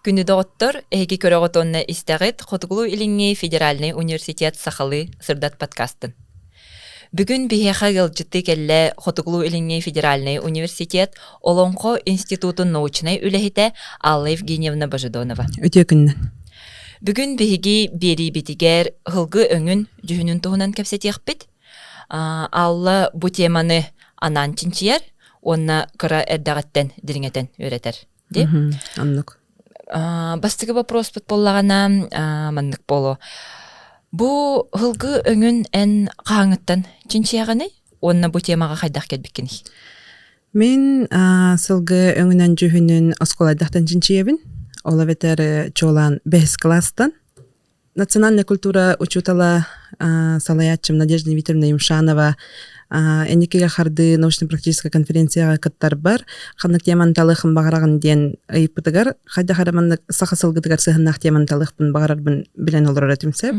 Күнү доктор эги көрөготонна истагыт Хотугулу Илиңи Федеральный университет сахалы сырдат подкастын. Бүгүн биһэха гылжытты келле Хотугулу Илиңи Федеральный университет Олонко институтун научной үлэхите Алла Евгеньевна Божедонова. Өтөкүннен. Бүгүн биһиги бери битигер хылгы өңүн жүһүнүн туһунан кепсетиэхпит. Алла бу теманы анан чинчияр, онна кыра эрдагаттен дириңетен өретер. Ди? Аннык. Бастыгы вопрос боллагана маннык боло. Бу хылгы өңүн эн кааңыттан чинчияганы, онна бу темага хайдах келбиккени. Мен сылгы өңүнөн жүһүнүн осколайдактан чинчиебин. Ола ветер чолан 5 класстан. Национальная культура учутала салаятчым Надежда Викторовна Имшанова эникеге харды научно-практическая конференцияга кыттар бар. Ханнык теманы талыхын багарагын ден ыйыппытыгар. Хайда хараманнык саха сылгытыгар сыхыннак теманы талыхпын багарарбын билен олар өтүмсеп.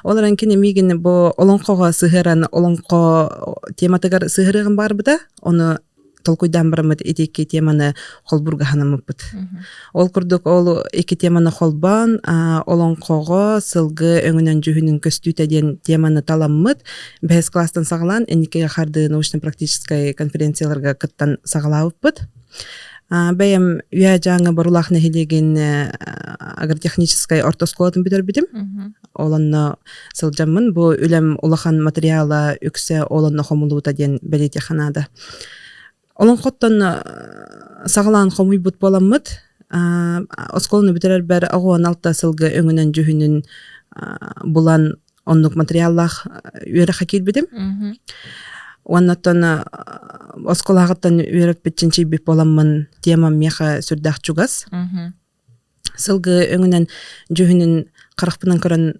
Оларан кини мигин бу олонкого сыхыран олонко тематыгар сыхырыгын барбыда. Оны толкуйдан барамыт эти теманы холбурга ханамыппыт. Ол курдук ол эки теманы холбан, олонкого сылгы өңүнөн жүһүнүн көстүүтэ ден теманы таламмыт. 5 класстан сагалан эникеге харды научно-практическая конференцияларга кыттан сагалабыппыт. Бәйем үя жаңы барулах нехилеген агротехническая ортосколатын битербитим. Оланна сылжаммын. Бу үлем улахан материала үксе оланна хомулуута ден белете ханада. Олон коттон сагалан хомуйбут боламмыт. Осколны битерер бер агуан алта сылгы өңүнөн жүһүнүн булан оннук материаллах үөрэ хакилбитим. Оннотон осколагыттан үөрөп битчинчи бит боламмын тема меха сүрдах чугас. Сылгы өңүнөн жүһүнүн каракпынан көрөн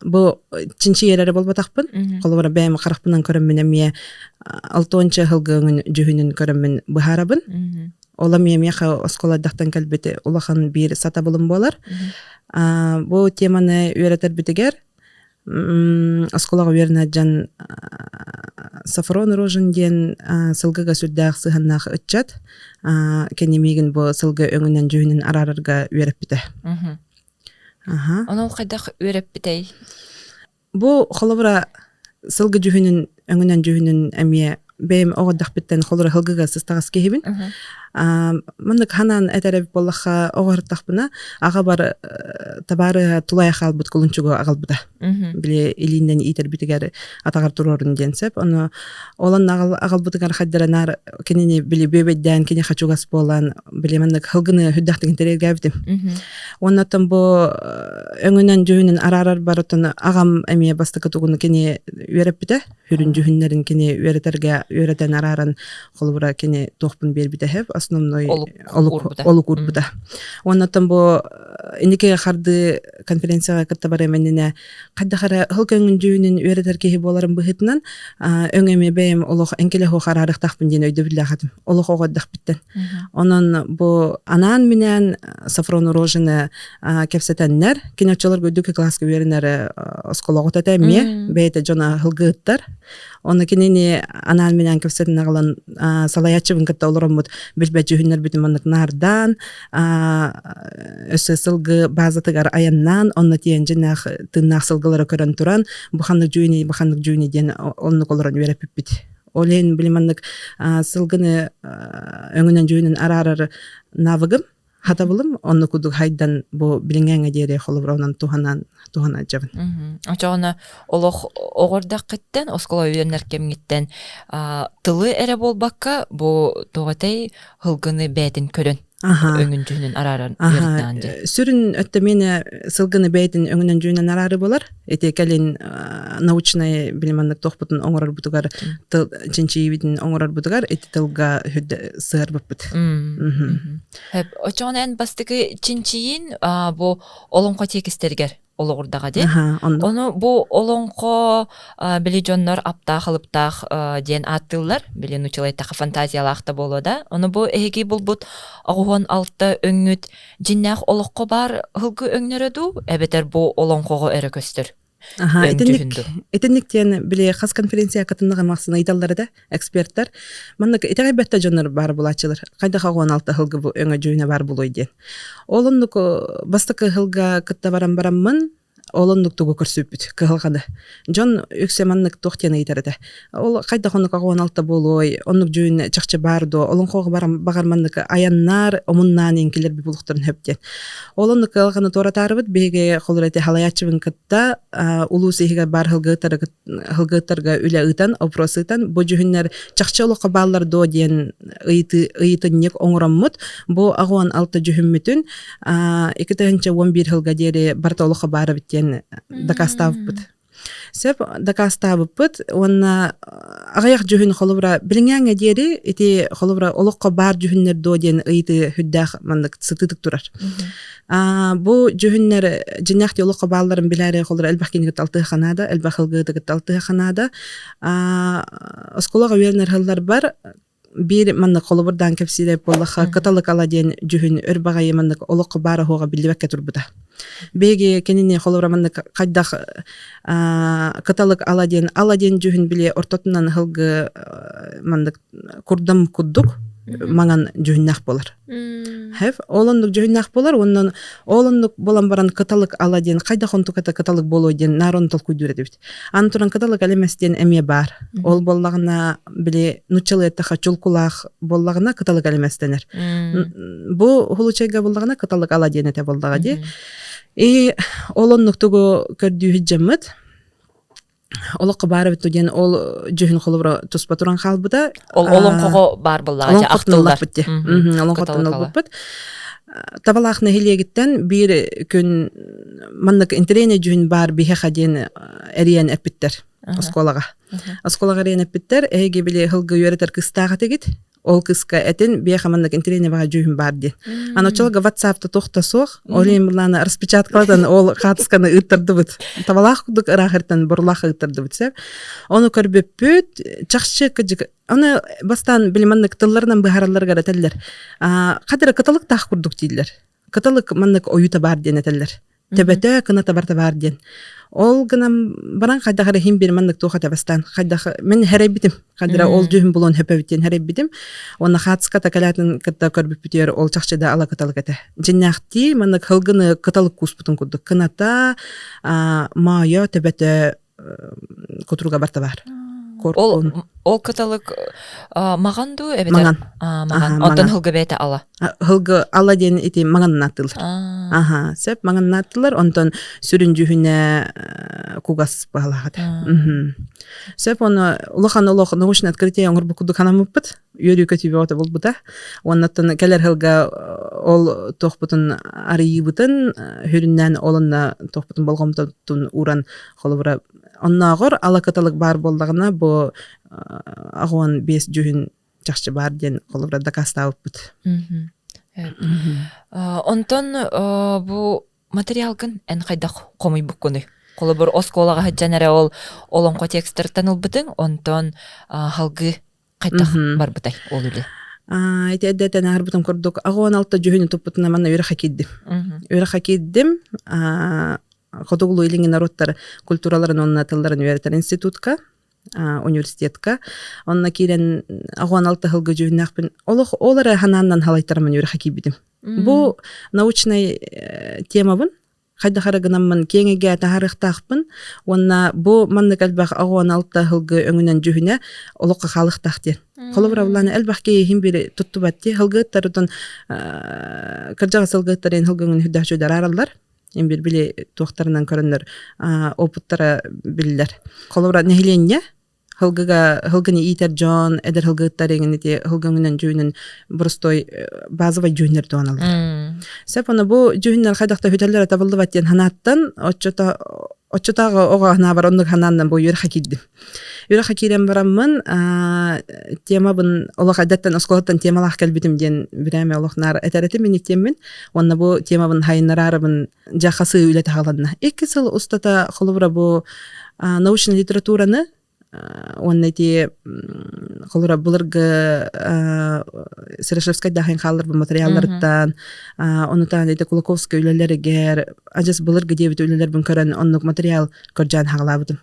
бу чинчи ерері болбатақпын. Қолыбара бәйім қарақпынан көріммен әмие 6-ынчы хылғы жүхінін көріммен бұхарабын. Ола меха осколадақтан кәлбеті улахан бір сата болым болар. Бу теманы өретер бітігер. Осколаға верна жан сафрон рожын ден сылғыға сүрдәқ сығаннақ үтчат. Кенемеген бу сылғы өңінен жүхінін арарырға өреп біті. Оны қайдақ өреп бітей? Бу холовра сылгы жүһүнүн өңүнөн жүһүнүн әмие бэм оғаддақ биттен холовра хылгыга сыстағас кехибин. Мындык ханан әтәрәбі боллаха оғырттақпына аға бар табары тулай қалбыт кулунчугу ағалбыда. Біле илинден итер битігер атағар турорын денсеп. Оны олан ағалбытыгар қаддаранар кенені біле бөбедден кене қачугас болан біле мындык хылгыны хүддақтың терерге бітім. Оннаттан бұ өңінен жүхінін арарар барытын ағам әмие бастықы туғыны кене өреп біті. Хүрін жүхінлерін кене өретен араран қолыбыра кене тоқпын бер біті основной олук урбута. Оннотон бу эникеге харды конференцияга кытта бар эменине каддахара хылкөңүн жүнүн өретер кеһи боларын быхытынан өңөме бэйим олох энкеле хо харарыктакпын ден өйдө билахатым. Олох огоддак биттен. Онон бу анан менен сафрон рожыны кепсетеннер киночолор көдүк класска беренер оскологот этемме бейте жона хылгыттар. Оны кинени анан менен кепсетен агалан салаячыбын кытта олоромут билбежүһүннер битиманнык нардан өсө сылгы базатыгар аяннан онно тиен жинах тыннах сылгылары көрөн туран буханнык жүүни ден оннук олорон береп бит. Олен билиманнык сылгыны өңүнөн жүүнүн арарары навыгым хатабылым онну кудук хайдан бу билингенге дере холобронан тухана жабын. Очоғына олох оғырдақ кеттен, оскола үйенер кемгеттен тылы әрі болбаққа бу тоғатай хылгыны бәйтін көрін. Өңін жүнін арарын өртінанды. Сүрін өтті мені сылгыны бәйтін өңінен жүнін арары болар. Эти кәлін научный біліманлық тоқпытын оңырар бұтығар, чинчи бітін оңырар бұтығар, эти тылға хүдді сығар бұппыт. Очоғын ән бастығы чинчиін бұл олонға текістергер. Олоғырдаға де. Оны бұл олонқо білі жоннар аптақ, алыптақ ден аттылар, білі нучылайтақы фантазиялақта болу да. Оны бұл әйге бұл бұд ағуын алты өңіт жиннақ олоққо бар ғылғы өңнері ду, әбетер бұл олонқоғы әрі көстір. Аха, Өңтүһүндү. итинник тен биле хас конференция катыныга максына италлары да эксперттер. Маннык итегайбетте жонор бар булачылар. Кайда хагон алты хылгы бу өңө жүйүнө бар булой ден. Олоннук бастыкы хылга кытта бараммын. Олоннук тугу көрсүпүт кылганы. Жон үксеманнык тохтена итәрдә. Ол кайда хонук агон алты болой, оннук жүйүн чакчы барды. Олон кого багарманнык аяннар, омуннан инкилер би булуктарын хөптен. Олоннук кылганы торатарыбыт беге холрете халаячыбын кытта улусыйга бар хылгыттарга үле ытан опросытан бу жүйүннәр чакчы олокка баллар до ден ыйтыннек оңроммут. Бу агон алты жүйүммүтүн 2011 хылга дери барта олокка бары биттен дакаставбыт. Сеп дакаставбыт, онна агаяк жүйүн холобра билиңәңе дери, ити холобра олокка бар жүйүннәр доден ыйты хүддах мандык сытытык турар. Бу жүйүннәр жинакты олокка балларын биләре холобра элбахкинге алты ханада, элбахылгыдыгы алты ханада. Осколага вернер хыллар бар. Bir mannak холобурдан кепсире боллаха каталык аладен жүһүн өрбагай маннык олокко бары хога билбекке турбута. Беге кенене холобра маннык кайдах каталык аладен жүһүн биле ортотунан хылгы маннык курдам куддук маңан жүһүннах болар. Хев олондук жүһүннах болар, оннан олондук болан баран каталык аладен кайда хонтуката каталык болойден нарон толку дүрөдүбүт. Антуран каталык алеместен эме бар. Ол боллагына биле нучалы эттаха чулкулах боллагына каталык алеместенер. Бу хулучайга боллагына каталык аладен эте болдага ди. Олондук тугу көрдүү хиджамыт. Олокко бары битуден ол жүһүн холобро туспа туран халбыда. Ол олонкого бар боллага актылдар. Олонкотун бит. Табалахны хилегиттен бир күн маннык интерене жүһүн бар бихахаден эриен эпиттер осколага. Осколага эриен эпиттер эге биле хылгы йөрөтер кыстага тегит. Ол кыска этин бехамандык интерене бага жүһүн бар ди. Аночолга WhatsApp-та тохтасох, олен буланы распечаткадан ол катысканы ыттырды бит. Табалах кудук рахыртан бурлах ыттырды бит. Оны көрбөппүт, чакчы кыжык. Аны бастан билмандык тылларынан быхараларга теллер. Кадыр каталык тах курдук дилер. Каталык мандык оюта бар ден теллер. Төбөтө кыната барта бар ден. Ол гынам баран кайдагы хим бир мандык тухата бастан. Кайдагы мен херебитим. Кадыра ол жүһүн булон хепебитен херебитим. Оны хатска такалатын кытта көрбүпүтөр ол чакчыда ала каталык эте. Жинакти мандык хылгыны каталык куспутун курдук. Кыната майо төбөтө кутруга барта бар. Ол каталык маганду эбетер. Маган. Онтон хылгы бете ала. Хылгы ала ден ити маган натылар. Сеп маган натылар, онтон сүрүн жүһүнө кугас багалагат. Сеп оны улахан научный открытие оңор букуду канамыппыт. Йөрү көтүбө ота болбута. Оннан келер хылга ол тохпутун арыйбытын хүрүннөн олонна тохпутун болгомтун уран холобра оннагор ала каталык бар болдагына бу агон 5 жүһүн чакчы бар ден холобра дакастабыппыт. Онтон бу материалгын эн кайдак комуй буккуны. Холобор осколага хаджанара ол олонко текстер танылбытын, онтон халгы кайдак бар бутай ол үле. Ити эддетен арбытын курдук агон алты жүһүн туппутуна мана үрөха киддим. Үрөха киддим. Хотугулу илинги народтар культураларын онна тылдарын үйрөтер институтка, университетка. Онна кирен агуан алты хылгы жүвіннақпын. Олары хананнан халайтарымын үйрөха кибидим. Бу научный тема бун. Хайда харагынамын кеңеге тахарықтақпын. Онна бу манны калбақ агуан алты хылгы өңінен жүвіне олыққа халықтақтен. Холовра буланы элбахке хим бири туттубатти хылгыттарытын кыржага сылгыттарын хылгыңын хүддахчудар аралдар. Эм бир биле туактарынан көрөндөр опыттары билдер. Холовра нехиленне хылгыны итер жон эдер хылгыттарын эти хылгыңын жүнүн бурустой базовый жүнөр туаналар. Сеп аны бу жүнөр кайдакта хөтөллөр табылды баттен ханаттан оччотагы ого хана бар ондук ханандан бу юрха кидди. Юрха кирен бараммын тема бун олох адаттан осколоттан темалах келбитим ден биреме олохнар этерети мен теммин. Онна бу тема бун хайнарарыбын жахасы үлете халанна. 2 жыл устата холовра бу научный литератураны оннати холора булырга Серешевская дахин халлар бу материаллардан онутан эти Кулаковская үлелеригер ажас булырга дебит үлелер бун көрөн оннук материал көржан хаглабытым.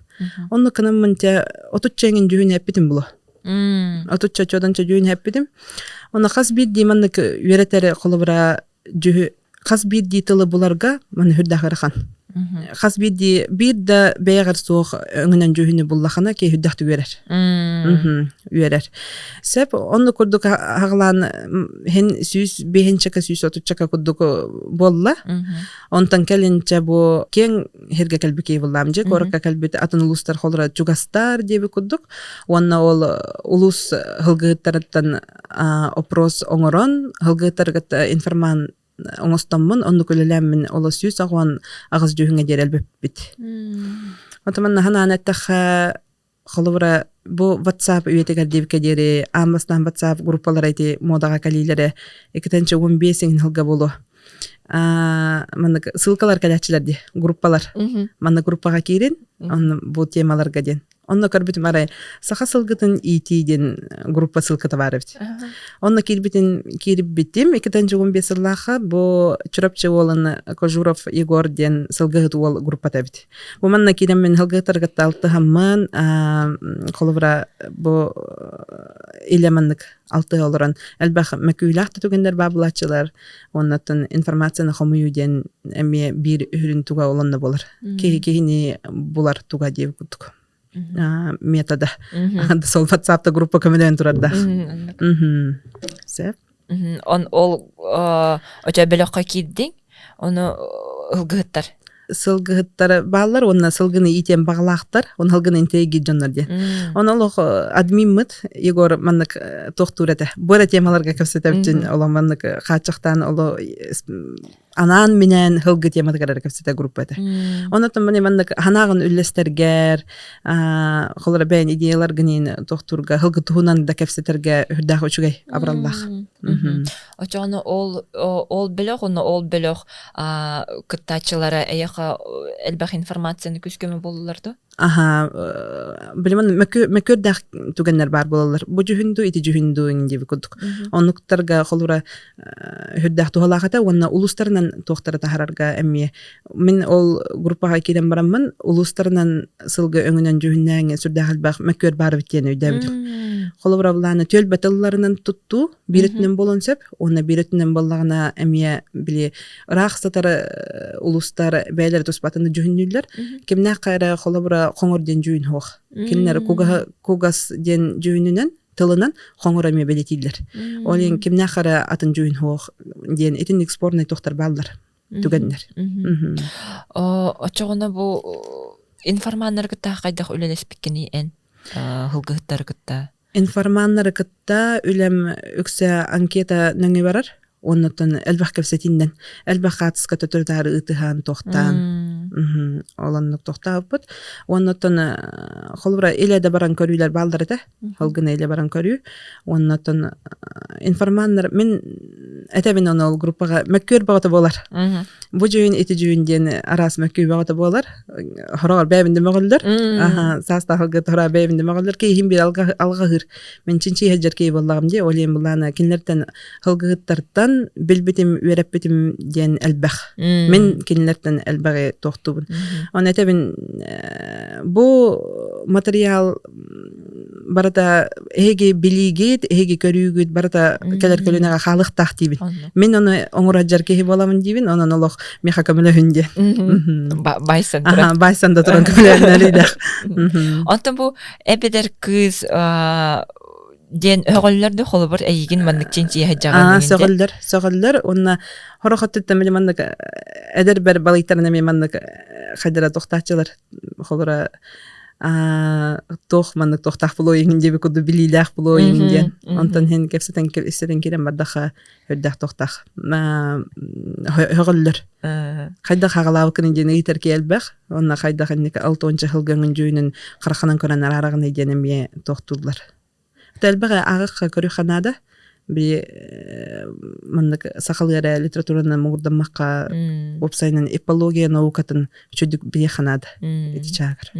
Оннук канаммынча отуччеңин жүһүн эппитим було. Отучча чоданча жүһүн эппитим. Оны хас бир диманнык үеретери холобра жүһү хас бир дитылы буларга маны хүрдахырхан. Хас бир да бэйгар суох өңүнөн жүһүнү буллахана ки хүрдахты үерер. Үерер. Сеп онну курдук хаглан хен сүз бехенчека сүз отуччака курдук болла. Онтан келинче бу кен херге келбикей буллам же корка келбит атын улустар холра чугастар деби курдук. Онна ол улус хылгыттардан опрос оңорон хылгыттаргат информан оңостоммун онну көлелеммин оло сүз аган агыз жүһүнгө дерелбеп бит. Отаман хананаттаха холовра бу WhatsApp үетегер дебке дери амастан WhatsApp группалар айти модага калилере 2-15 хылга болу. Мана ссылкалар калачылар группалар. Мана группага кирин, он бу темаларга ден. Онно көрбүтүм арай саха сылгытын итиден группа ссылката бар бит. Онно кирип биттим 2-15 сыллаха бу чурапчы олын Кожуров Егор ден сылгыт ол группата бит. Бу манна кирем мен сылгытарга талты хамман колобра бу элемандык алты олорон элбах мәкүйлахты түгендер бабылачылар. Оннатын информацияны хомуюден эми бир үрүн туга олонна болар. Кехини булар туга деп күттүк. Метода. Сол WhatsApp-та группа көмөлөн турарда. Сеп. Он ол оча белокка киддиң, оны ылгыттар. Сылгыттар баллар, онна сылгыны итен баглактар, он сылгыны интеги жоннор де. Оны лох админмыт Егор маннык тохтурете. Бора темаларга көсөтөпчүн оламаннык качыктан оло анан менен хылгы тематыгар көсөтө группата. Онотон мени маннык ханагын үллестергер, холора бен идеялар гынын тохтурга хылгы туунан да көсөтөргө хүрдах үчүгөй абраллах. Очону ол белок, оны ол белок кыттачылары эяка элбах информацияны күскөмө болуларду. Билемин мөкөрдах түгеннер бар болалар. Бу жүһүндү ити жүһүндү индиби кудук. Онуктарга холура хүрдах тугалахата онна улустарынан тохтара тахарарга эмми. Мен ол группага кирен бараммын, улустарынан сылгы өңүнөн жүһүннәң сүрдахылбах мөкөр бар биттен өйдөбү. Холура буланы төл батылларынан тутту, биретинен болонсеп, онна биретинен боллагына эмми били рахсатары улустар бәйлер туспатыны жүһүннүлөр. Кимнә кайра холура коңор ден жүйін хоқ. Кеннер кугас ден жүйінінен тылынан коңор эме белетилер. Олен кемне қара атын жүйін хоқ ден этинник спорный тоқтар балдар түгеннер. Очоғына бұл информаннар кытта қайдақ үлелес біккені ән хылғыттар кытта? Информаннар кытта үлем үксе анкета нөңі барар. Оннотон элбах кепсетинден элбах катыска төтөрдәр ытыхан тохтан оланнык тохтабыт. Оннотон холбра эледе баран көрүлөр балдар да. Холгына эле баран көрү. Оннотон информаннар мен этебин ол группага мөккөр багыты болар. Бу жүйүн эти жүйүнден арас мөккөр багыты болар. Хорогор бебинде мөгөлдөр. Саста холгы тора бебинде мөгөлдөр ки хим бир алга хыр. Мен чинчи хеджер ки боллагым де олем булана кинлерден холгыттардан билбитим үереппитим ден элбах. Мен кинлерден элбаге тохтубун. Он этебин бу материал барата эге билигет, эге көрүүгүт барата келер көлөнөгө халык тактибин. Мен аны оңураджар кеги боламын дибин, онон олох меха көмөлөүндө. Байсан. Байсан да туран көмөлөүндө. Онтон бу эбедер кыз ден öğüllerde холобор эйгин маннык чинчи хаҗаган дигән. Сөгөллөр, онна хорохатта мен маннык эдер бер балыктарны мен маннык хадира тохтачылар. Холора тох маннык тохтах було ингенде бу куду билилах було ингенде. Онтон хен кепсетен истеден кирен бадаха хөддах тохтах. Öğüllөр. Кайда хагалау кенде нейтер келбек. Онна кайда хенник 6-нчы хылгын жүйүнүн кырханан көрөн арагын идене ме тохтулар. Тэлбэгэ агык көрүханада би маннык сахалыра литератураны мурдамакка вебсайнын эпология наукатын чөдүк бие ханады эти чагыр.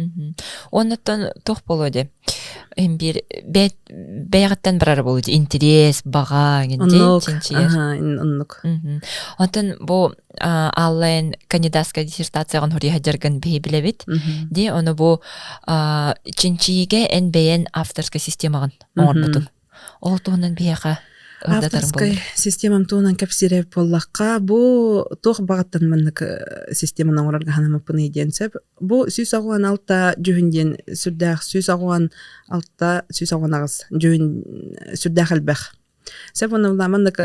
Оннотон тох болоди. Бир бәягаттан барар болуди. Интерес, бага генде чинчиер. Оннук. Онтон бу аллен кандидатская диссертациягын хори хаджарган бейбилебит. Ди оны бу чинчиге энбен авторская системагын оңорбутун. Ол туунан бияга авторская системам туунан капсиреп боллакка бу тох багаттан маннык системаны оңорорга ханамапыны иденсеп бу сүйс агуан алта жүһүнден сүрдах сүйс агуан алта сүйс агуан агыс жүһүн сүрдах албах сеп оны маннык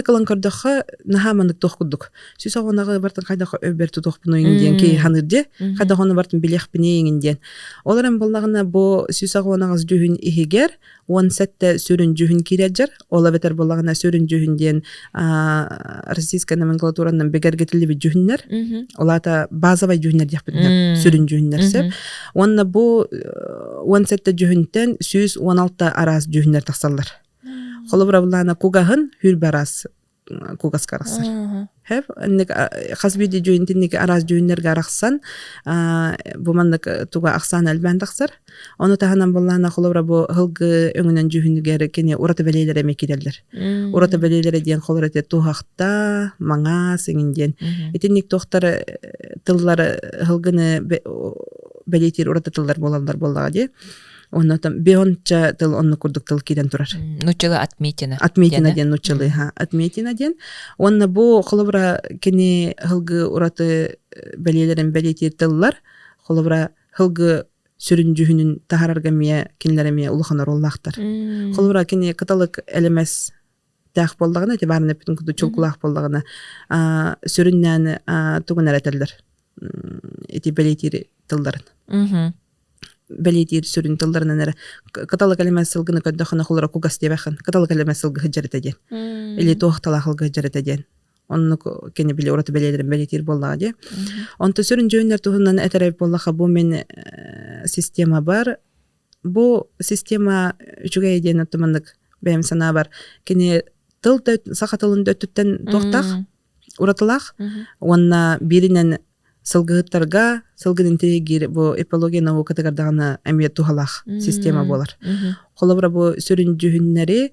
алан көрдөккө наха маннык тох кудук сүйс агуанагы бартын кайдакы өберту тохпуну инден ки ханырде кайдаканы бартын билехпине инден оларым боллагына бу сүйс агуанагыз жүһүн ихигер 17 сүрүн жүһүн кирежер ола бетер боллагына сүрүн жүһүнден российская номенклатуранын бегергетилиби жүһүннер олата базовый жүһүннер дияппытнер сүрүн жүһүннер сеп онна бу 17 жүһүнтен 116 арас жүһүннер таксаллар холобра булана кугахын хүрбарас кугаскарасар хеп ник хасбиди жүһүнтинник арас жүһүннерге араксан бу мандык туга аксан албан таксар оны таханан булана холобра бу хылгы өңүнөн жүһүнгер кене урата белейлер мекиделдер урата белейлер диен холорете тухакта маңа сеңинден этинник тохтар тыллары хылгыны белейтир урата тыллар болалар боллага ди оннотон беонча тыл онну курдук тыл киден турар. Нучылы отметина. Отметина ден нучылы, отметина ден. Онна бу холобра кене хылгы ураты белелерин белетир тыллар, холобра хылгы сүрүн жүһүнүн тахарарга мия кинлереме улуханар оллахтар. Холобра кене каталык элемес тах болдагына те барны бүтүн куду чулкулак болдагына сүрүннән тугунар этелдер. Эти белетир тылдарын. Белетир сүрүн тылдарынан эре каталог элемес сылгыны көддөхөна холора кугас дебахан каталог элемес сылгы хыжарытаден или тохтала хылгы хыжарытаден онну кене биле ураты белелерин белетир боллага де онто сүрүн жөннөр туһунан этереп боллаха бу мен система бар бу система үчүгө эден оттомандык бем сана бар кене тыл саха тылын дөттүттен тохтак уратылак онна биринен сылгыттарга сылгынын тегир бу эпология наукатыгардагана эмиет тухалах система болар. Холобра бу сүрүн жүһүннери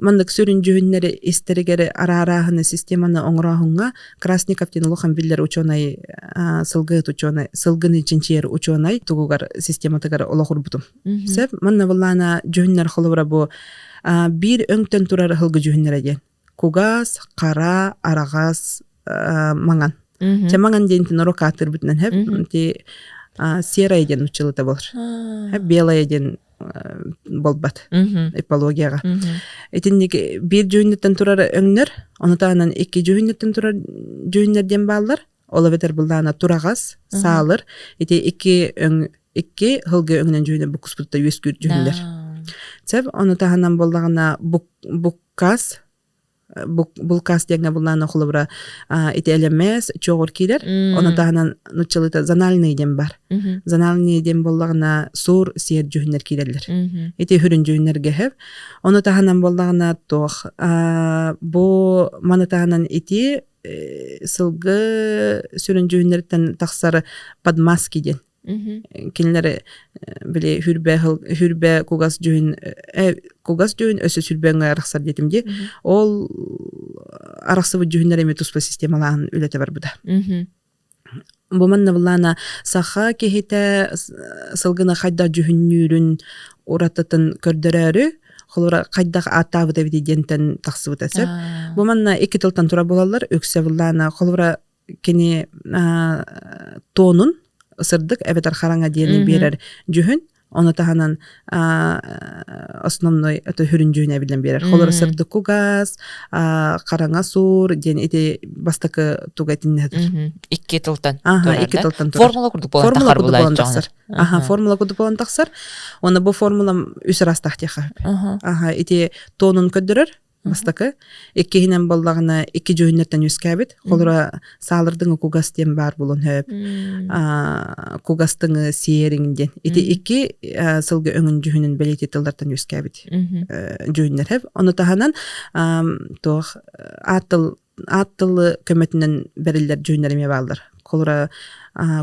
мандык сүрүн жүһүннери истеригери араарахыны системаны оңрахунга Красников ден улухан биллер ученый сылгыт ученый сылгыны чинчер ученый тугугар систематыгар олохурбутум. Сеп манна буллана жүһүннер холобра бу бир өңтөн турар хылгы жүһүннер эген. Кугас, кара, арагас, маңан. Чамаган дентин рокатыр бүтнен хеп ти серая ден учылыта болар. Хеп белая ден болбат эпологияга. Этинник бир жүһүннөттөн турар өңнөр, онутанан 2 жүһүннөттөн турар жүһүннөрден баллар. Ола бетер булдана турагас, саалыр. Эти 2 хылгы өңнөн жүһүнө букуспутта өскүр жүһүннөр. Сеп онутанан боллагана буккас булкас дегенге буллана холобра ителемес чогор килер оны дагынан нучылыта занальный дем бар занальный дем боллагына сур сер жүһүннер килерлер эти хүрүн жүһүннерге хеп оны тагынан боллагына тох бу маны тагынан эти сылгы сүрүн жүһүннерден таксары подмаски ден кинлери биле хүрбе кугас жүһүн өсө сүрбөңө араксар детимди ол араксыбы жүһүннер эме туспа системалаан үлете бар буда бу манна булана саха кехите сылгына хайда жүһүннүрүн урататын көрдөрөрү холора кайдак атабы деп дентен таксыбыта сеп бу манна 2 тылтан тура болалар өксө булана холора кене тонун ысырдык эбетер хараңа диени берер жүһүн оны таханан основной это хүрүн жүһүнө билен берер холор ысырдык кугас караңа сур ден эти бастакы тугатиннедер 2 тылтан 2 тылтан формула курдук болан таксар формула курдук болан таксар оны бу формула үсрас тахтиха эти тонун көдөрөр бастакы иккиһинен боллагына икки жүйүннөртен үскәбит холора саалырдың кугас дем бар булун хөп кугастың сиериңден ити икки сылгы өңүн жүйүнүн белети тылдартан үскәбит жүйүннөр хөп ону таханан тох аттылы көмөтүнөн берилер жүйүннөр эме балдар холора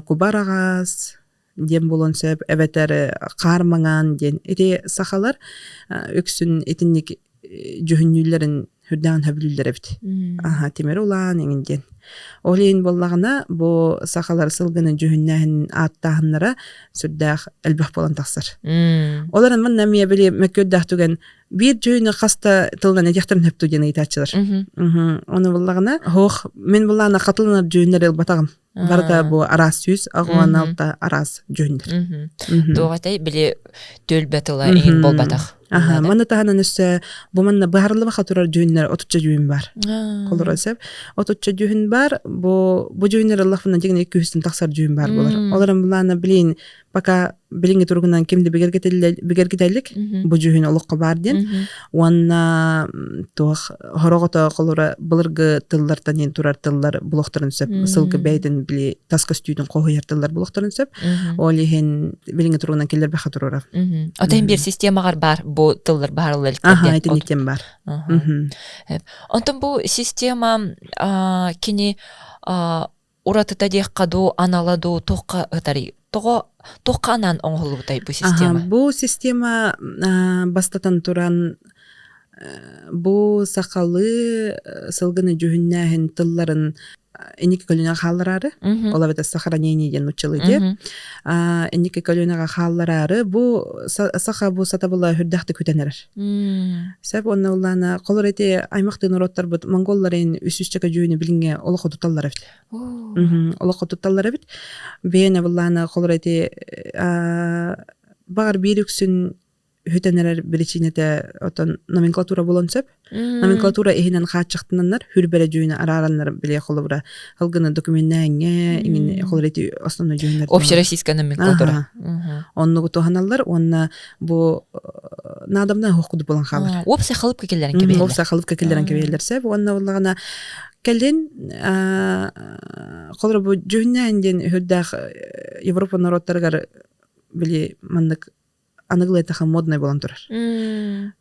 кубарагас дем болон сөп эбетер кармаңан ден ити сахалар өксүн итинник жүһүннүүлөрүн хүрдән хөбүлләр бит. Темер улан иңден. Олейн боллагына бу сахалар сылгыны жүһүннәһин аттаһыннара сүрдәх элбах болан тахсыр. Оларын мен нәмия биле мәккөддәх түгән бир жүһүнө хаста тылган этехтен хөптү ден айтачылар. Оны боллагына хох мен буллана катылынар жүһүннәр ел батагым. Барда бу арас сүз агуан алта арас жүһүннәр. Догатай биле төлбәтыла иң болбатах. Мана таханан өссө бу манна баарлыба хатурар жүһүннәр отучча жүһүн бар. Колоросеп отучча жүһүн бар. Бу жүһүннәр Аллаһтан деген 200 таксар жүһүн бар булар. Оларын булана билин пока билинге тургунан кимди бигергетелик бу жүһүн олукка бар ден. Уанна тох хорогото колора былыргы тыллартан ен турар тыллар булоктарын сөп сылгы бейден били таскостүйдүн когуяр тыллар булоктарын сөп. Олихен билинге тургунан келер баха турара. Отен бир системагар бар бу тыллар барлык. Айтынитем бар. Онтон бу система кини уратыта дехкаду аналаду токка ытари. Токканан оңголутай бу система. Бу система бастатан туран бу сакалы сылгыны жүһүннәһин тылларын эник көлүнө халларары олабета сохранение ден учылыды. Эник көлүнө халларары бу саха бу сатабыла хүрдәхте күтенер. Сәб онна улана колорети аймактын роттар бут монголларын үсүчкө жүһүнү билинге олохо туталлар бит. Олохо туталлар бит. Бене улана колорети бар бирүксүн хүтенерер причинете отон номенклатура болон сөп. Номенклатура эхинен хаачыктыннар хүрбере жүйүнө арараннар биле холобра хылгыны документнәңе иңин холорети основной жүйүнөр. Общероссийская номенклатура. Онну гутоханаллар онна бу надамна хокуду болон халар. Опса халып кекелерин кебелер. Опса халып кекелерин кебелер сөп. Онна уллагана келден холора бу жүйүннәнден хүрдәх Европа народтаргар биле мандык аныгылай тахан модный болан турар.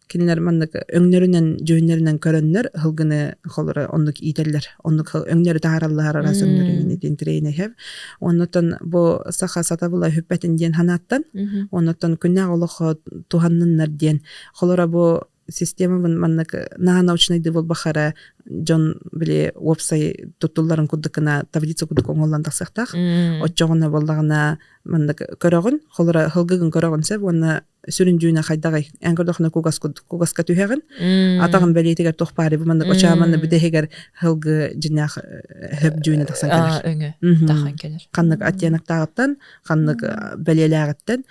Кинилер мандык өңнөрүнөн жөйнөрүнөн көрөннөр хылгыны холора оннук ителлер. Оннук өңнөрү таараллар арасы өңнөрүнөн идентрейне хеп. Оннотон бу саха сатабыла хүппетин ден ханаттан, оннотон күннәг олохо туханныннар ден. Холора бу системабын мандык научныйды бол бахара жон биле вебсай туттулларын куддыкына таблица куддык оңоллан таксактак. Отчогуна боллагына мандык көрөгүн, холора хылгыгын көрөгүн сеп, онна сүрүн жүйүнө хайдагай энгөрдөхнө кугаска түйөгөн. Атагын белетигер тохпари бу мандык очаманны бидегер хылгы жинак хөп жүйүнө таксан келер. Тахан келер. Каннык аттянак тагыттан, каннык белелягыттан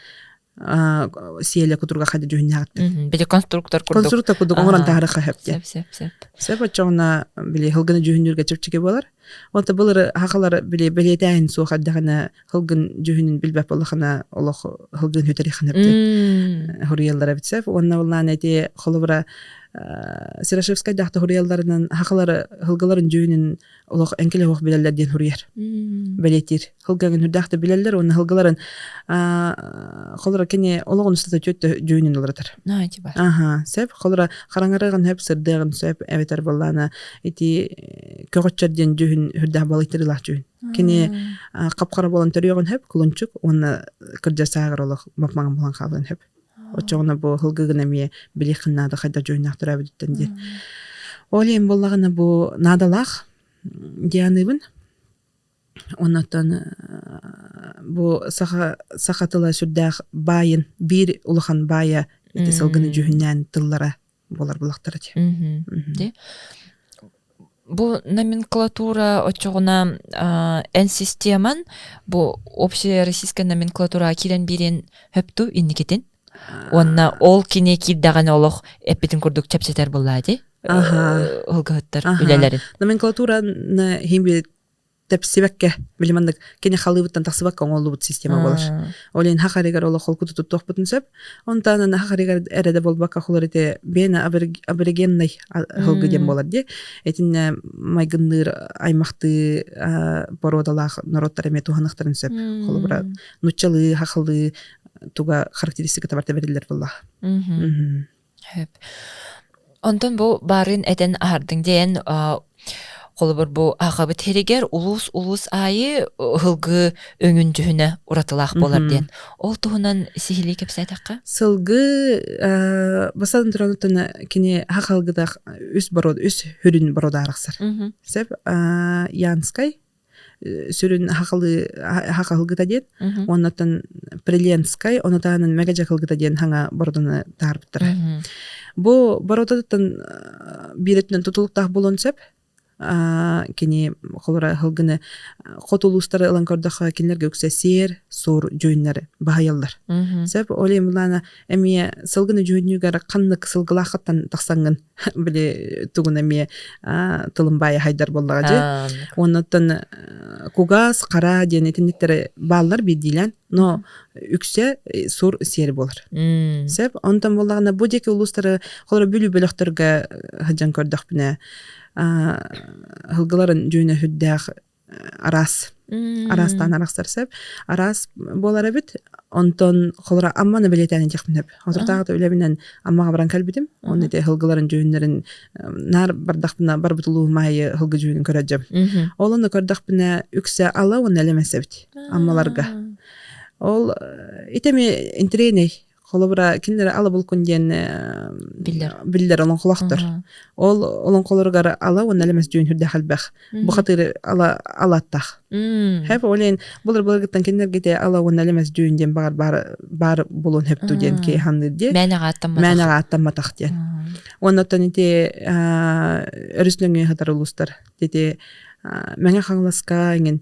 сиеле кутурга хады жүһүннәгәт. Биле конструктор курдук. Конструктор курдук оңран таарыха хепте. Сеп. Сеп очоңна биле хылгыны жүһүннүргө чөпчеге болар. Онта булар хакалар биле белетәин сухаддагына хылгын жүһүнүн билбәп болахына олох хылгын хөтәрихын хепте. Хурияллар битсеп, онна буллан эти холобра Сирашевская дахта хуриялларынан хакалары хылгыларын жүһүнүн олох энкеле хох билелер ден хурияр. Белетир. Хылгын хүрдәхте билелер, онна хылгыларын холора кене ологон стата чөттө жүһүнүн олратар. Айтибар. Сеп холора караңарыгын хеп сырдыгын сөп эветер боллана эти көгөччөрден жүһүн хүрдәх балыктырылах жүһүн. Кене капкара болон төрөгөн хеп кулунчук, онна кыржа сагыр олох мапмаган болан калган хеп. Очоңна бу хылгыгына ме билихнада хайда жойнак турабыттан ди. Олем боллагына бу надалах дианыбын. Онотон бу сахатыла сүрдәх байын бир улахан бая ите сылгыны жүһүннән тыллара болар булактар ди. Бу номенклатура очогуна эн системан бу общероссийская номенклатура кирен бирен хөптү инникетин. Онна ол кине кирдаган олох эппитин курдук чапсетер буллады. Олгаттар үлелерин. Номенклатураны химби тепсибекке билимандык кене халыбыттан тахсыбакка оңолубут система болар. Олен хакаригер оло холкуту туттук сөп. Онтан хакаригер эреде болбакка холорите бена аборигенный хылгыден болар ди. Этин майгынныр аймакты породалах народтар эме туханактарын сөп. Холобра нуччалы хакылы туга характеристика табарта берилер болла. Онтон бу барын этен ардың дейін қолыбыр бу ағабы терегер улус айы хылгы өңін жүхіне ұратылақ болар дейін. Ол туғынан сихили кепсай таққа? Сылгы басадын тұранытын кене хақалгыдақ үс хүрін борода арақсар. Сәп Янскай сүрін хақалгыда дейін, оннатын Приленскай, онатанын Мегажақалгыда дейін хаңа бороданы таарбыттыр. Бу бородадытын биретінен тұтылықтақ болон сөп, кені қолыра хылгыны қотулустары ылан көрдіға кенлерге өксе сер, сор жойынлары бағайалдар. Сөп, олейм бұлана әмие сылгыны жойынюгары қаннық сылгылақаттан тақсаңын біле тұғын әмие тылымбайы хайдар болдыға же. Оннаттан кугас, қара ден етіндіктері баллар бейдейлен, но үксе сор сері болар. Сөп, онтан болдағына бұл деке улустары қолыра бүлі-бөліқтіргі хаджан көрдіқ біне хылгыларын жүйіне хүддәқ арастан арақсар сөп. Арас болар әбіт, онтон қолыра амманы білетәні текпін өп. Отыртағыда өләбінен аммаға баран кәлбідім. Оны де хылгыларын жүйінлерін нар бардақпына бар бұтылу майы хылгы жүйінің көрәджім. Олыны көрдіқпіне үксе ала оны әлемес әбіт аммаларға. Ол итеме интерейней. Холобра киндер ала булкун ден биллер олон кулактыр. Ол олон колоргар ала он элемес жүйүн хүрдө халбах. Бу хатыр алаттах. Хеп олен булар-буларгыттан киндергете ала он элемес жүйүн ден бар булун хепту ден ки ханды де. Мәнага аттаматак ден. Оннотон ите өрүслөнгө хатар улустар. Дете мәңе хаңласка ingen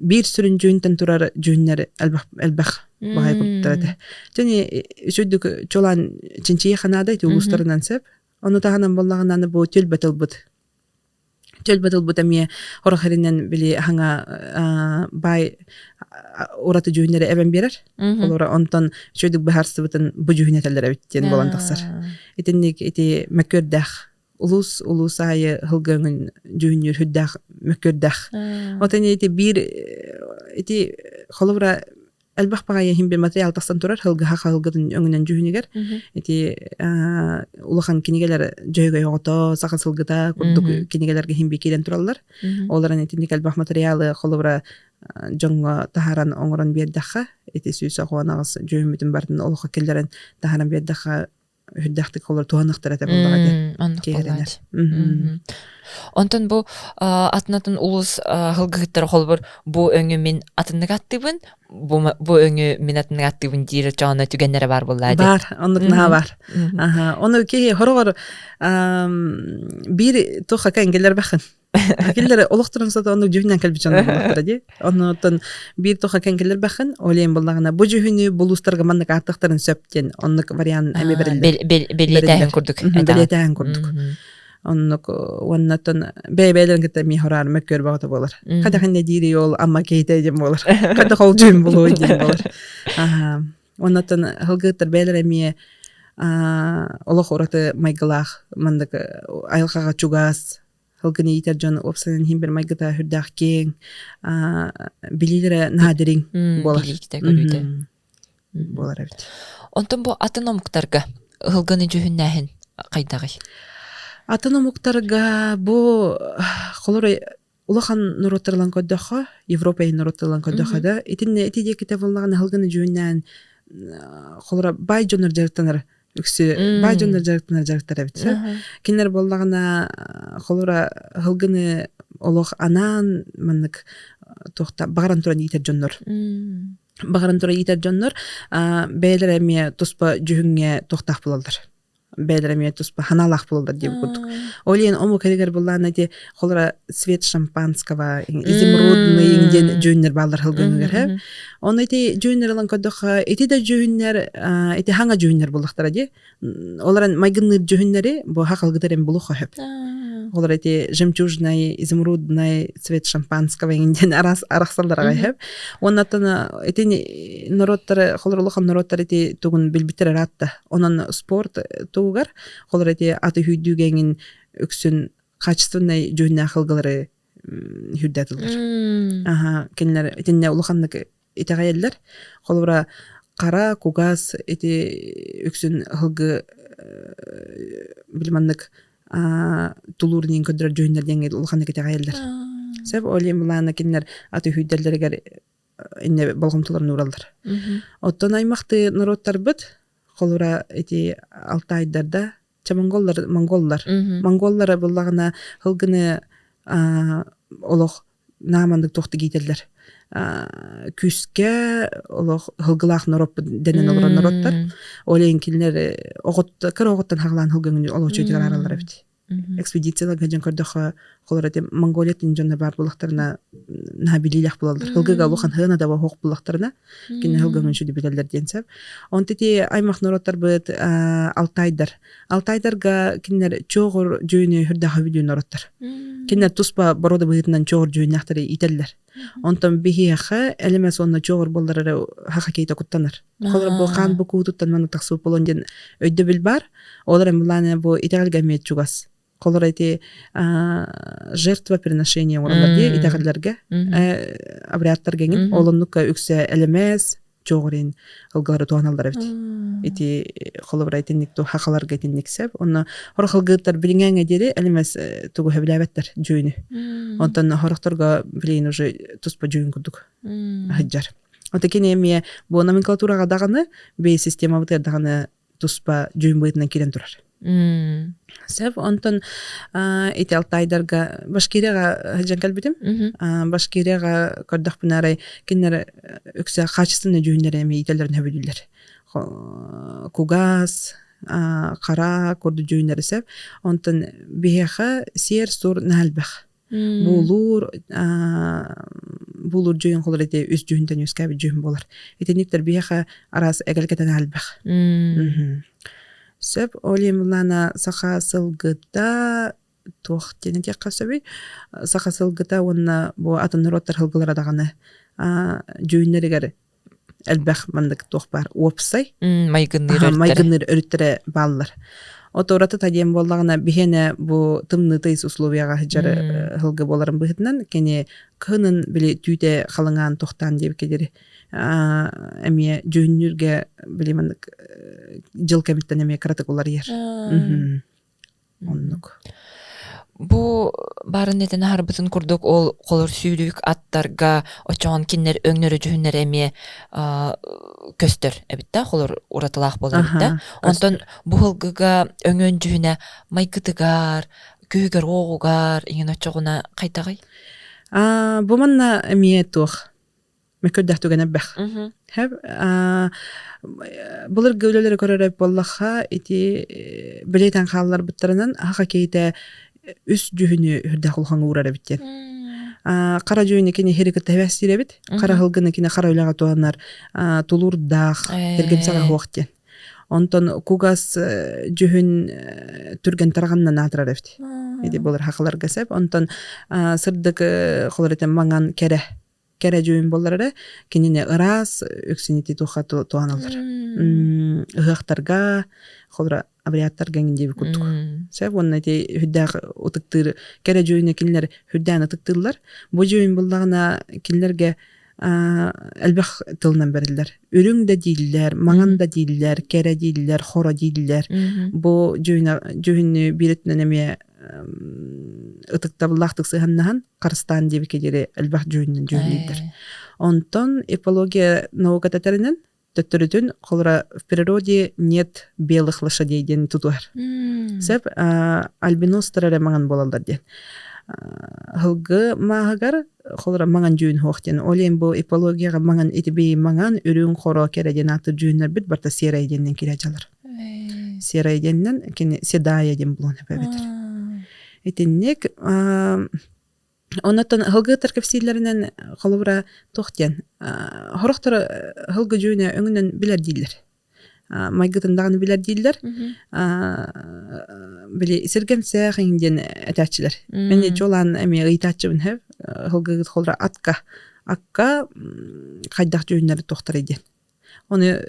бир сүрүн жүйүнтен турар жүйүннөр элбах бахай буттарады. Жени жүдүк чолан чинчи ханада ити улустарынан сеп, ону тагынан боллагананы бу төлбөтөлбүт. Төлбөтөлбүт эми хорохеринен били ханга бай ураты жүйүннөр эбен берер. Олора онтон жүдүк бахарсыбытын бу жүйүнөтөлөр биттен болан таксар. Итинник ити мекөрдах улус айы хылгыңын жүйүнүр хүддах мөкөрдах. Отаны ити бир ити холовра элбах багая химбе материал тастан турар хылга хылгыдын өңүнөн жүйүнүгер. Ити улахан кинигелер жөйгө йогото сакын сылгыда курдук кинигелерге химбе кирен тураллар. Оларын ити элбах материалы холовра жоңго тахаран оңорон бердаха ити сүйсө куанагыс жүйүмүтүн бардын олохо келдерен тахаран бердаха хүддәхтік олар туғанықтар әті болдыға де. Онтон бу атынатын улус хылгыттар холбор бу өңі мен атынық аттыбын, бу өңі мен атынық аттыбын дейір жоғына түгенлері бар боллады. Бар, ондықнаға бар. Оны кей хорогор бир туха кәнгелер бәхін. Келлер олықтырын сата оны жүхінен кәлбічаны болақтыр де. Онытын бир туха кәнгелер бәхін, олейін болдағына бұ жүхіні бұлыстарға мандық артықтарын сөптен, онық вариан әме берілді. Белетәйін күрдік. Белетәйін күрдік. Онық онытын бәй-бәйлерін кітті ми хорар мәккөр бағыты болар. Қадақын дейірі ол амма кейті еден болар. Қадақ ол жүн болу еден болар. Онытын ғылғыттар бәйлер әме олық ораты майғылақ, мандық айылқаға чугас, Хылгыны итер жон опсанын химбер майгыта хүрдақ кең, билилері надирин болар. Биликте көрүйді. Болар әбіт. Онтын бұл атыномуктарға хылгыны жүхіннәхін қайдағы? Атыномуктарға бұл қолыры улахан нұротырлан көдіға, Европай нұротырлан көдіға да, итиде кете болнаған хылгыны жүхіннәхін қолыры бай жоныр жарықтаныр. Үксі бай жондар жарықтар әбіт. Кенлер болдағына қолыра хылгыны олық анан маннық тоқта бағаран туран етер жоннор. Бағаран туран етер жоннор бәйлер әме тұспа жүхінге тоқтақ болалдар. Бәйлер әме тұспа ханалақ болалдар деп күдік. Олейін ому кәрігер болдағына де қолыра свет шампанского, изумрудный еңден жүхінлер балдар хылгынығыр. Оны ити жүхінлер алан көдіға, ити де жүхінлер, ити хаңа жүхінлер болдықтар де. Оларын майгынлыр жүхінлері бұл хақылғыдар әм бұлық өп. Олар эти жемчужный, изумрудный цвет шампанского инден арахсаллар гайхап. Оннан эти народтары, холорлухан народтары эти тугун билбитер ратта. Онан спорт тугар, холор эти аты хүйдүгеңин өксүн качественный жөнүнө акылгылары хүддатылар. Ага, кенлер этинне улуханнык итегаяллар. Холора кара кугас эти өксүн хылгы билманнык тулурнин көдөр жөндөр деңге улуханнык итегаяллар. Себ олим буланы кенлер аты хүддәлләргә инне болгомтуларын уралдар. Оттон аймакты народтар бит, холора эти Алтайдарда монголлар буллагына хылгыны олох наамандык тохты кителдер. Күскә олох хылгылах нороп денен олорон народтар. Олен кинлер оготтан хаглан хылгын олох чөйдер аралар бит. Экспедициялар гәҗән көрдөх холораты Монголиятын җоннар бар булактарына набилилях булалар. Хылгыга улухан хына да хок булактарына кине хылгын шуды билерләр дигәнсәп. Онтити аймак народтар бит Алтайдарга кинлер чогыр җөйне хөрдә хабилү народтар. Кинлер туспа борода быйтынан чогыр җөйне ахтары ителләр. Онтон бихиха элемес онна чогыр боллары хакакейта куттанар. Холор бу хан бу кутуттан маны таксу полонден өйдө бил бар. Олар буланы бу итәгәлгә мет чугас. Холор эти жертва приношения ураларга итәгәлләргә обрядтар гәңин олоннукка үксә элемес чогырын алгары туаналдар бит. Эти холор әйтенник ту хакаларга әйтенниксәп, онна хорхылгыттар билингәнгә дире элемес тугы хәбләбәттер җөйне. Онтан хорохторга билин уже туспа җөйн кудук. Хаҗар. Отакене мие бу номенклатурага даганы бе система бит даганы туспа җөйн бытынан кирен турар. Сәб онтан эти Алтайдарга Башкирияга хаҗан битем. Башкирияга кырдак бинарай киннәр үксә качественный җөйннәр эми ителләрне хәбиләр. Кугас, кара курды җөйннәр сәб онтан бияха сер сур нәлбәх. Булур җөйн холыр эти үз җөйндән үскә җөйн булар. Этенниктер бияха арас әгәлкәтән нәлбәх. Сөп олимлана саха сылгыта тохтене касаби саха сылгыта онна бу атын роттар хылгылар даганы җөйннәргә әлбәх мандык тохпар опсай майгынныр өрттере баллар. Отораты тадем боллагына бихене бу тымны тыйс условияга хаҗар хылгы боларын быһытнан кене кынын биле түйте халынган тохтан дип кедери. Әмие җөннүргә билемән җыл кәбиттән әмие каратыкулар ер. Оннук. Бу барын нетен харбытын курдук ол колор сүйдүк аттарга очон киннер өңнөрү жүһүннөр эми көстөр эбитте колор уратылак болор эбитте. Онтон бу хылгыга өңөн жүһүнө майкытыгар, күйгөр огугар иген очогуна кайтагай. Бу манна эми тух. Мекөддәхтү генә бәх. Һәм булыр гөлләре көрәп боллаха ити билетан халлар биттәреннән хакыйкатә үс жүһүнү хүрдә хулхан урара биттен. Кара жүһүнү кине херекет тәвәсире бит. Кара хылгыны кине кара уйлага туаннар тулурдах тергемсага вакыт. Онтон кугас жүһүн түрген тарганнан атырар бит. Ити булыр хаклар гәсәп онтон сырдык холорeten манган кере жүйін боллары кенене ырас өксінеті туха туаналар. Ыхақтарға, холра абриаттар гәңіндегі күттік. Сәп, оның әте хүддағы ұтықтыр, кәрі жүйіне кенелер хүддәні ұтықтырлар. Бұл жүйін боллағына кенелерге әлбәқ тылынан бәрілдер. Үрің да дейлілер, маңан да дейлілер, кәрі дейлілер, хора дейлілер. Бұл жүйіні беретінен әме ытыктабыллахтык сыханнахан Карстан деп кедери элбах жүйүнүн. Онтон экология наука татарынан төттөрүтүн холора в природе нет белых лошадей ден тутуар. Сеп альбиносторы манган болалдар ден. Хылгы маагар холора манган жүйүн хоктен. Олен бу экологияга манган этибей манган өрүн хоро кереден аты жүйүнөр бит барта серай денден кире жалар. Серай денден кене седая ден булон бебетер. Этинник оннан хылгы таркафсиллеринен холовра тохтен. Хорохтор хылгы жүйүнө өңүнөн билер дилер. майгытындагы билер дилер. Били сергемсэх инден атачылар. Мен жолан эми ыйтачыбын хев. Хылгыгыт холра акка кайдак жөннөр токтор иде. Оны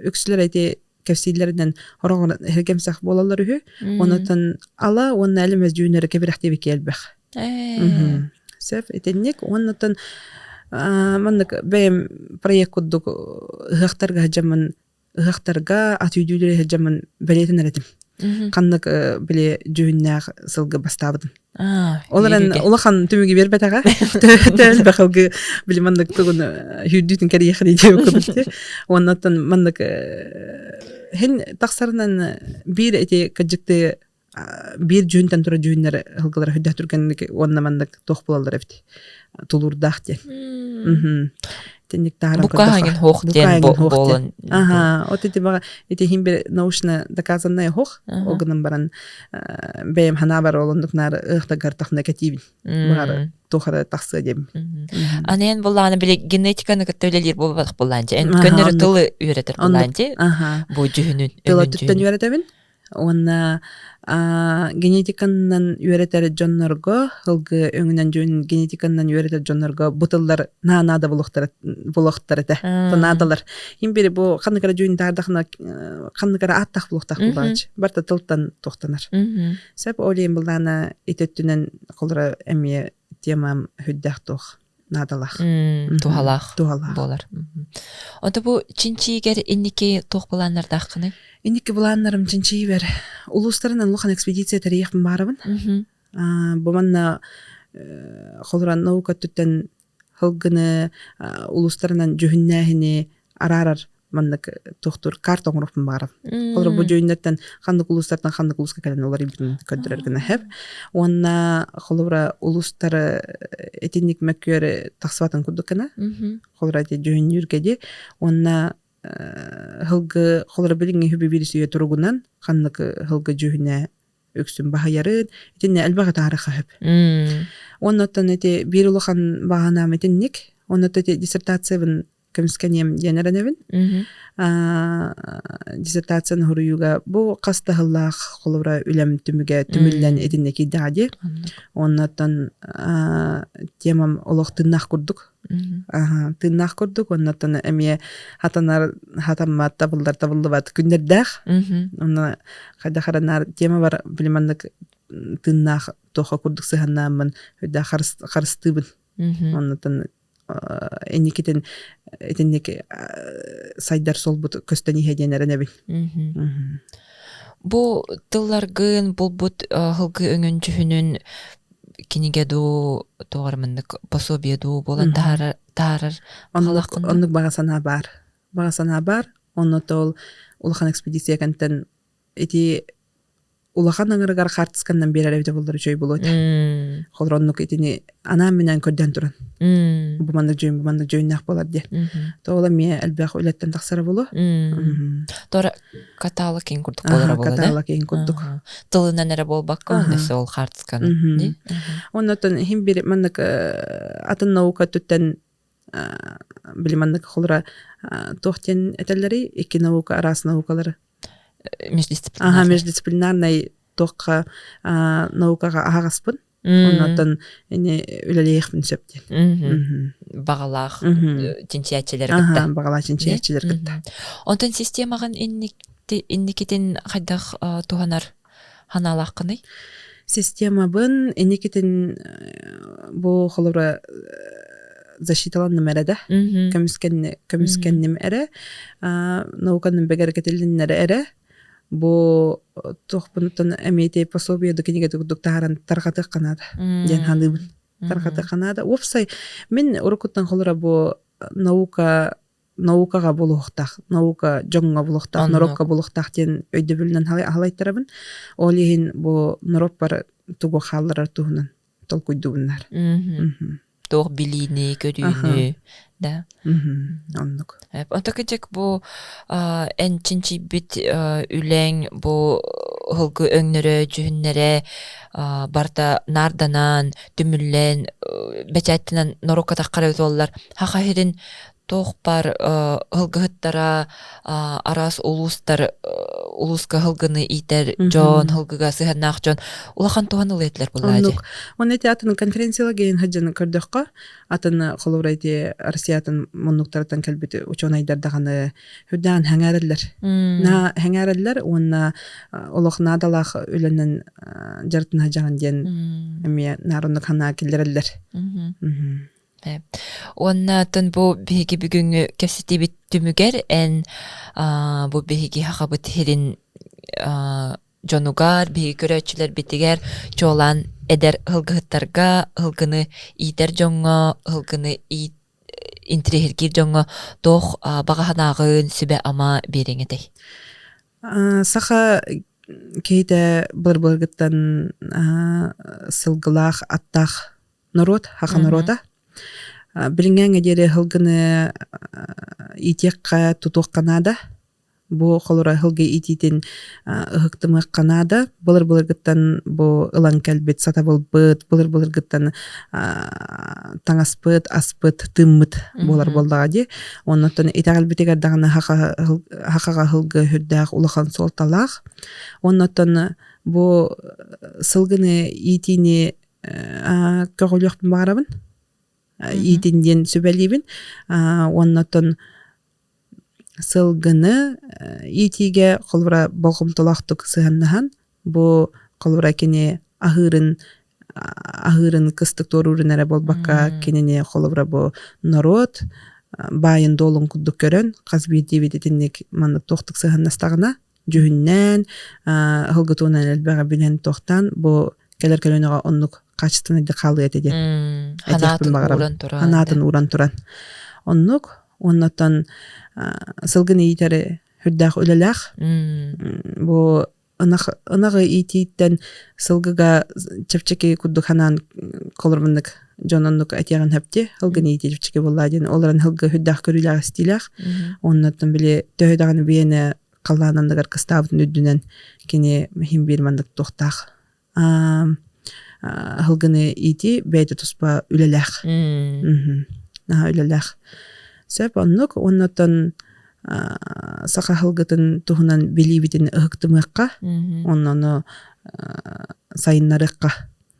өксүлөр айти кепсилерден хорогон сергемсэх болалар үһү. Онотон ала онна элемез жөннөр кебирахти бекелбэх. Сеф этенник онотон мандык бем проект кудук ыхтарга жаман ыхтарга атүйдүлөр жаман белетен эретим. Каннык биле жөннәк сылгы бастабыдым. Оларан улахан түмүгү бербетага. Төл бахылгы биле мандык тугун хүдүтүн кере хри деп көбүтте. Оннан мандык хен таксарынан бир эти кыжыкты бир жөнтөн тура жөннөр хылгылар хүдө түргөнлүк онна мандык тох болалар эпти. Тулурдах те. Тенник таарам. Букаген хох ден болон. Вот эти бага эти химбе научно доказанные хох огнам баран бем ханабар олондукнар ыхта гартах негатив. Бара тохара таксы деп. Анен буланы биле генетиканы көтөлелер болбак буланчы. Эн көннөр тылы үйрөтөр буланчы. Бу жүһүнүн. Тылы түттөн үйрөтөбүн. Онна генетиканнан үйрөтөр жоннорго хылгы өңүнөн жөн генетиканнан үйрөтөр жоннорго бутылдар наанада булуктар эте. Тонадалар. Ким бири бу каныкара жөн тардахна каныкара аттак булуктак булгач. Барта тылтан токтонор. Сеп олейм булана итөттүнөн колора эми темам хүддах тох надалах. Тухалах болар. Онда бу чинчигер инники тох буланнардакыны. Инники буланнарым чинчибер. Улустарынан улухан экспедиция тарихын барабын. Бу манна холран наука түттен хылгыны улустарынан жүһүннәһини арарар маннык тохтур карта оңропун барып. Холра бу жөннөттөн кандык улустардан кандык улуска келен олар ибин көндүрөр гына хеп. Онна холра улустары этинник меккөр таксыбатын кудукана. Холра те жөн юргеди. Онна хылгы холра билинге хүбү бирисиге туругунан кандык хылгы жүһүнө өксүн бахаярын этинне албага тарыхы хеп. Оннотон эти бир улахан баганам этинник. Оннотон диссертациябын көмскенем янаранабын. Диссертацияны хуруюга бу кастахыллах холора үлем түмүгө түмүллен этинне кийдади. Оннотон темам олох тыннах курдук. Тыннах курдук. Оннотон эми хатамма табылдыбат күндердах. Онна кайдахаранар тема бар билимандык тыннах тоха курдук сыханнамын өйдө харыстыбын. Оннотон эникитен этинник сайдар солбут көстөни хеденеренеби. Бу тылларгын булбут хылгы өңөн жүһүнүн кинигеду тогармындык пособиеду болан таарар оннук багасана бар. Оннотол улахан экспедиция кантен эти улахан аңырыгар хартыскандан береребде болдор жөй болот. Холроннук этини ана менен көрдөн туран. Бу мандык жөйнак болар де. Тола ме албах үлеттен таксара боло. Тора каталог кен курдук болора болот. Каталог кен курдук. Тылынан эре болбакка онысы ол хартыскан, ди. Оннотон хим бир мандык атын наука түттен билимандык холра тохтен этелери эки наука арас наукалары. Междисциплинарный тохка наукага агаспын. Оннотон эне үлелейхпин сөптен. Багалах чинчиячелер кытта. Багалах чинчиячелер кытта. Онтон системаган инникитин кайдах туханар ханалакыны? Система бын инникитин бу холора защиталанным эреде. Көмүскенним эре. Науканын бегеркетилиннер эре. Бу тохпунтан эмете пособие докиниге доктаран таргаты канада. Ден ханыбын. Таргаты канада. Опсай мен урукуттан холора бу наукага болуктак, наука жоңга болуктак, норокка болуктак ден өйдө билнен халайттарабын. Олихин бу нороп бар тугу халлар тугунан толкуйдубунар. Тох билини, көрүүнү, да. Оннук. Онтакыжек бу энчинчи бит үлең бу хылгы өңнөрө, жүһүннөрө барта нарданан, түмүллен, бечаттынан норокка таккара өтөллөр. Хахахирин тох бар хылгыттара арас улустар улуска хылгыны итер жон хылгыга сыханнах жон улахан тухан улетлер буллажы. Оннук. Он эти атын конференцияла гейн хаджан көрдөккө атын холоврайти Россиятын моннуктардан келбити учонайдардаганы хүддан хаңарылар. На хаңарылар онна олох надалах үленен жартын хажаган ден эми нарунук хана киллерлер. Онна тон бу биги бүгүнгү кепситибит түмүгер эн бу биги хакабыт херин жонугар биги көрөчүлөр битигер чолан эдер хылгыттарга хылгыны итер жоңго хылгыны интрихиргир жоңго тох багаханагын сүбе ама береңетей. Саха кейде бір-біргіттен сылгылах аттах народ, хаха народа. Билинген эдери хылгыны итекка тутук канада. Бу холора хылгы ититин ыхыктымы канада. Былыр-былыргыттан бу ылан кэлбит сата болбыт, былыр-былыргыттан таңаспыт, аспыт, тыммыт болар болдагади. Оннотон итагалбитигер даганы хакага хылгы хүрдәк улахан солталах. Оннотон бу сылгыны итини көрөлөк барабын. Итинден сүбәлибин. Оннотон сылгыны итиге колбра болгомтолактык сыганнахан. Бу колбра кене ахырын кыстык торурын эре болбакка кенене колбра бу народ байын долун куддук көрөн казби дебидетинник манна токтук сыганнастагына жүһүннән хылгытуунан элбега билен тохтан бу келер келөнөгө оннук качтыны да калы этеди. Ханатын уран туран. Оннук оннотон сылгыны итери хүрдәк үлеләх. Бу ынагы ититтен сылгыга чепчеки куддук ханан колормындык жононнук атяган хапти. Сылгыны ити чепчеки болладин. Оларын хылгы хүрдәк көрүләк стилях. Оннотон биле төһөдаганы биене калланандыгар кыстабытын үддүнен кене хим бирмандык тохтах. Хылгыны ити бәйті туспа үлеләх. Үлеләх. Сөп оннук, оннотон сақа хылгытын тухунан билибитин ыхыктымыққа, оннону сайыннарыққа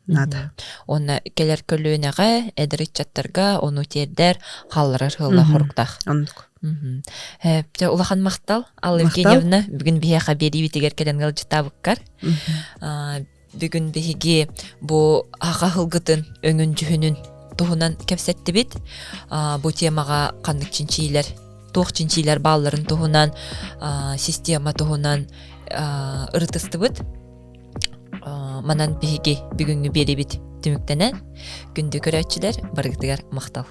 нада. Онна келер көлүүнеға, эдіритчаттарға, ону тердер, халларар хылла хоруктах. Оннук. Улахан мақтал, ал Евгеньевна, бүгін бияқа берибитигер келен ғылжытабыққар. Бүгін биһиги бу аға хылгытын өңін жүхінін туһунан кепсетті бит. Бу темаға қаннык чинчилер, тух чинчилер балларын туһунан, система туһунан ырытысты бит. Манан биһиги бүгінгі бері бит түміктенен. Күнді көрәтчілер барғытығар мақтал.